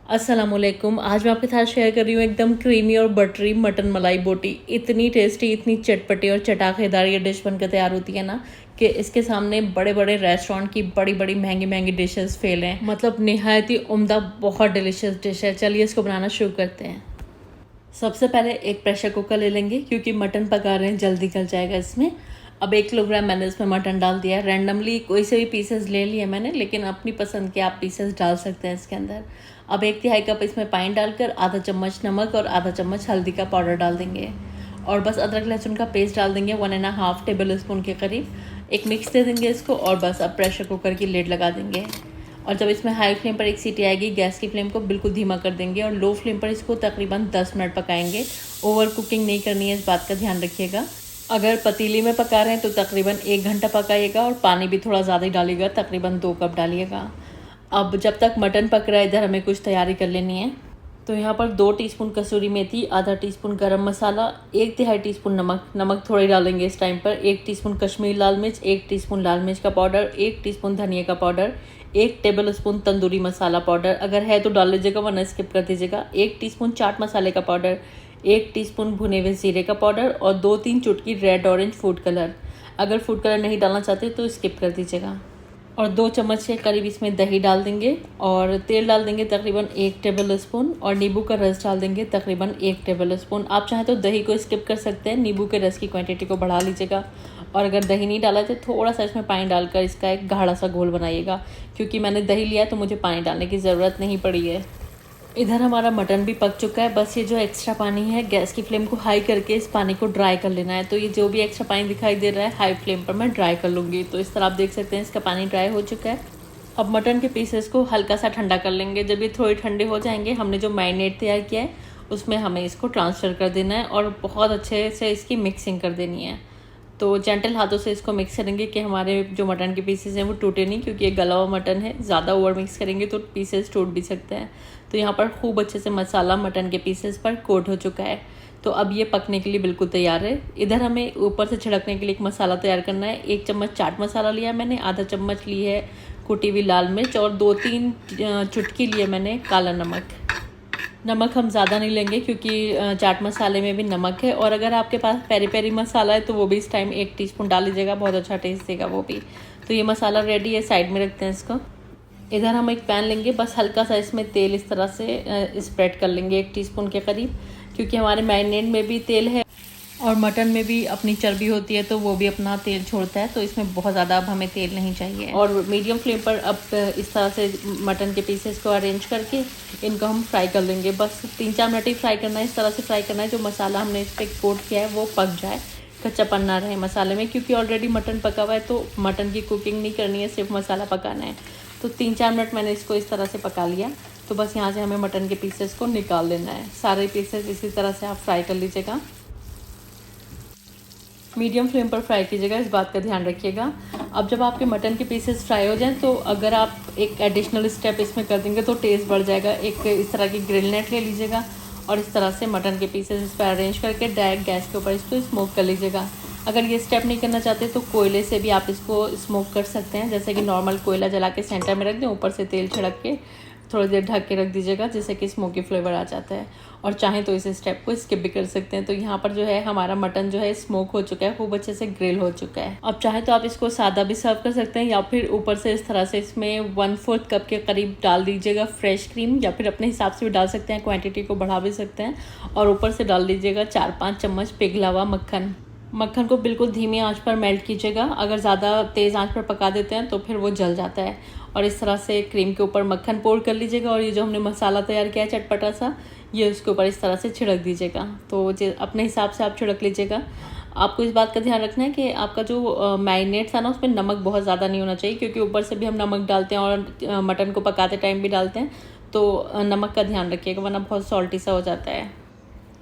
अस्सलामुअलैकुम। आज मैं आपके साथ शेयर कर रही हूँ एकदम क्रीमी और बटरी मटन मलाई बोटी। इतनी टेस्टी, इतनी चटपटी और चटाकेदार ये डिश बनकर तैयार होती है ना कि इसके सामने बड़े बड़े रेस्टोरेंट की बड़ी बड़ी महंगी महंगी डिशेस फेल हैं। मतलब निहायत ही उम्दा, बहुत डिलीशियस डिश है। चलिए इसको बनाना शुरू करते हैं। सबसे पहले एक प्रेशर कुकर ले लेंगे क्योंकि मटन पका रहे हैं, जल्दी गल जाएगा इसमें। अब 1 किलोग्राम मैंने इसमें मटन डाल दिया। रैंडमली कोई से भी पीसेस ले लिए मैंने, लेकिन अपनी पसंद के आप पीसेस डाल सकते हैं इसके अंदर। अब 1/3 कप इसमें पानी डालकर आधा चम्मच नमक और आधा चम्मच हल्दी का पाउडर डाल देंगे। और बस अदरक लहसुन का पेस्ट डाल देंगे 1.5 टेबल स्पून के करीब। एक मिक्स दे देंगे इसको और बस अब प्रेशर कुकर की लिड लगा देंगे। और जब इसमें हाई फ्लेम पर एक सीटी आएगी, गैस की फ्लेम को बिल्कुल धीमा कर देंगे और लो फ्लेम पर इसको तकरीबन 10 मिनट पकाएंगे। ओवर कुकिंग नहीं करनी है, इस बात का ध्यान रखिएगा। अगर पतीली में पका रहे हैं तो तकरीबन 1 घंटा पकाइएगा और पानी भी थोड़ा ज़्यादा ही डालिएगा, तकरीबन 2 कप डालिएगा। अब जब तक मटन पक रहा है, इधर हमें कुछ तैयारी कर लेनी है। तो यहाँ पर 2 टीस्पून कसूरी मेथी, आधा टीस्पून गरम मसाला, 1/3 टीस्पून नमक थोड़ा ही डालेंगे इस टाइम पर, 1 टीस्पून कश्मीरी लाल मिर्च, 1 टीस्पून लाल मिर्च का पाउडर, 1 टीस्पून धनिया का powder, 1 table spoon tandoori masala powder, अगर है तो डाल लीजिएगा वरना स्किप कर दीजिएगा, 1 टीस्पून चाट मसाले का पाउडर, 1 टीस्पून भुने हुए जीरे का पाउडर और 2-3 चुटकी रेड ऑरेंज फूड कलर। अगर फूड कलर नहीं डालना चाहते तो स्किप कर दीजिएगा। और 2 चम्मच के करीब इसमें दही डाल देंगे और तेल डाल देंगे तकरीबन 1 टेबल स्पून और नींबू का रस डाल देंगे तकरीबन 1 टेबल स्पून। आप चाहें तो दही को स्किप कर सकते हैं, नींबू के रस की क्वांटिटी को बढ़ा लीजिएगा। और अगर दही नहीं डाला तो थोड़ा सा इसमें पानी डालकर इसका एक गाढ़ा सा घोल बनाइएगा। क्योंकि मैंने दही लिया है तो मुझे पानी डालने की ज़रूरत नहीं पड़ी है। इधर हमारा मटन भी पक चुका है। बस ये जो एक्स्ट्रा पानी है, गैस की फ्लेम को हाई करके इस पानी को ड्राई कर लेना है। तो ये जो भी एक्स्ट्रा पानी दिखाई दे रहा है, हाई फ्लेम पर मैं ड्राई कर लूँगी। तो इस तरह आप देख सकते हैं इसका पानी ड्राई हो चुका है। अब मटन के पीसेस को हल्का सा ठंडा कर लेंगे। जब ये थोड़े ठंडे हो जाएंगे, हमने जो मैरिनेट तैयार किया है उसमें हमें इसको ट्रांसफ़र कर देना है और बहुत अच्छे से इसकी मिक्सिंग कर देनी है। तो जेंटल हाथों से इसको मिक्स करेंगे कि हमारे जो मटन के पीसेस हैं वो टूटे नहीं, क्योंकि ये गला हुआ मटन है। ज़्यादा ओवर मिक्स करेंगे तो पीसेस टूट भी सकते हैं। तो यहाँ पर खूब अच्छे से मसाला मटन के पीसेस पर कोट हो चुका है। तो अब ये पकने के लिए बिल्कुल तैयार है। इधर हमें ऊपर से छिड़कने के लिए एक मसाला तैयार करना है। 1 चम्मच चाट मसाला लिया मैंने, आधा चम्मच ली है कुटी हुई लाल मिर्च और 2-3 चुटकी लिए मैंने काला नमक। नमक हम ज़्यादा नहीं लेंगे क्योंकि चाट मसाले में भी नमक है। और अगर आपके पास पेरी पेरी मसाला है तो वो भी इस टाइम 1 टीस्पून डाल लीजिएगा, बहुत अच्छा टेस्ट देगा वो भी। तो ये मसाला रेडी है, साइड में रखते हैं इसको। इधर हम एक पैन लेंगे, बस हल्का सा इसमें तेल इस तरह से स्प्रेड कर लेंगे 1 टीस्पून के करीब, क्योंकि हमारे मैरिनेट में भी तेल है और मटन में भी अपनी चर्बी होती है तो वो भी अपना तेल छोड़ता है। तो इसमें बहुत ज़्यादा अब हमें तेल नहीं चाहिए। और मीडियम फ्लेम पर अब इस तरह से मटन के पीसेस को अरेंज करके इनको हम फ्राई कर लेंगे। बस 3-4 मिनट ही फ्राई करना है, इस तरह से फ्राई करना है जो मसाला हमने इस पर कोट किया है वो पक जाए, कच्चापन ना रहे मसाले में। क्योंकि ऑलरेडी मटन पका हुआ है तो मटन की कुकिंग नहीं करनी है, सिर्फ मसाला पकाना है। तो 3-4 मिनट मैंने इसको इस तरह से पका लिया। तो बस यहाँ से हमें मटन के पीसेस को निकाल लेना है। सारे पीसेस इसी तरह से आप फ्राई कर लीजिएगा। मीडियम फ्लेम पर फ्राई कीजिएगा, इस बात का ध्यान रखिएगा। अब जब आपके मटन के पीसेस फ्राई हो जाएं तो अगर आप एक एडिशनल स्टेप इसमें कर देंगे तो टेस्ट बढ़ जाएगा। एक इस तरह की ग्रिल नेट ले लीजिएगा और इस तरह से मटन के पीसेस इस पर अरेंज करके डायरेक्ट गैस के ऊपर इसको स्मोक कर लीजिएगा। अगर ये स्टेप नहीं करना चाहते तो कोयले से भी आप इसको स्मोक कर सकते हैं। जैसे कि नॉर्मल कोयला जला के सेंटर में रख दें, ऊपर से तेल छिड़क के थोड़ी देर ढक के रख दीजिएगा, जिससे कि स्मोकी फ्लेवर आ जाता है। और चाहें तो इस स्टेप को स्किप भी कर सकते हैं। तो यहाँ पर जो है हमारा मटन जो है स्मोक हो चुका है, खूब अच्छे से ग्रिल हो चुका है। अब चाहे तो आप इसको सादा भी सर्व कर सकते हैं या फिर ऊपर से इस तरह से इसमें 1/4 कप के करीब डाल दीजिएगा फ्रेश क्रीम, या फिर अपने हिसाब से भी डाल सकते हैं, क्वांटिटी को बढ़ा भी सकते हैं। और ऊपर से डाल दीजिएगा 4-5 चम्मच पिघला हुआ मक्खन। मक्खन को बिल्कुल धीमी आंच पर मेल्ट कीजिएगा। अगर ज़्यादा तेज़ आंच पर पका देते हैं तो फिर वो जल जाता है। और इस तरह से क्रीम के ऊपर मक्खन पोर कर लीजिएगा और ये जो हमने मसाला तैयार किया है चटपटा सा, ये उसके ऊपर इस तरह से छिड़क दीजिएगा। तो अपने हिसाब से आप छिड़क लीजिएगा। आपको इस बात का ध्यान रखना है कि आपका जो मैरिनेट था ना उसमें नमक बहुत ज़्यादा नहीं होना चाहिए, क्योंकि ऊपर से भी हम नमक डालते हैं और मटन को पकाते टाइम भी डालते हैं। तो नमक का ध्यान रखिएगा वरना बहुत सॉल्टी सा हो जाता है।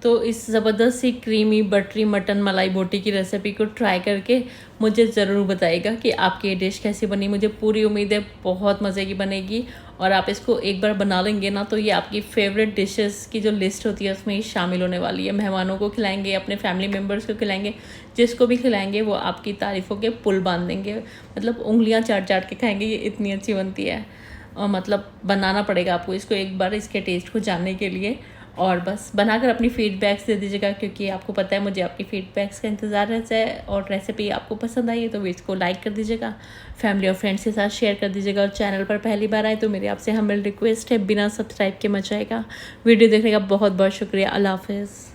तो इस ज़बरदस्त सी क्रीमी बटरी मटन मलाई बोटी की रेसिपी को ट्राई करके मुझे ज़रूर बताइएगा कि आपकी ये डिश कैसी बनी। मुझे पूरी उम्मीद है बहुत मज़े की बनेगी और आप इसको एक बार बना लेंगे ना तो ये आपकी फेवरेट डिशेस की जो लिस्ट होती है उसमें ही शामिल होने वाली है। मेहमानों को खिलाएंगे, अपने फैमिली मेम्बर्स को खिलाएंगे, जिसको भी खिलाएंगे वो आपकी तारीफ़ों के पुल बांध देंगे। मतलब उंगलियाँ चाट चाट के खाएंगे, ये इतनी अच्छी बनती है। मतलब बनाना पड़ेगा आपको इसको एक बार इसके टेस्ट को जानने के लिए। और बस बनाकर अपनी फीडबैक्स दे दीजिएगा, क्योंकि आपको पता है मुझे आपकी फीडबैक्स का इंतज़ार रहता है। और रेसिपी आपको पसंद आई है तो वीडियो को लाइक कर दीजिएगा, फैमिली और फ्रेंड्स के साथ शेयर कर दीजिएगा। और चैनल पर पहली बार आए तो मेरी आपसे हम्बल रिक्वेस्ट है, बिना सब्सक्राइब के मत जाएगा। वीडियो देखने का बहुत बहुत शुक्रिया। अल्लाह हाफिज़।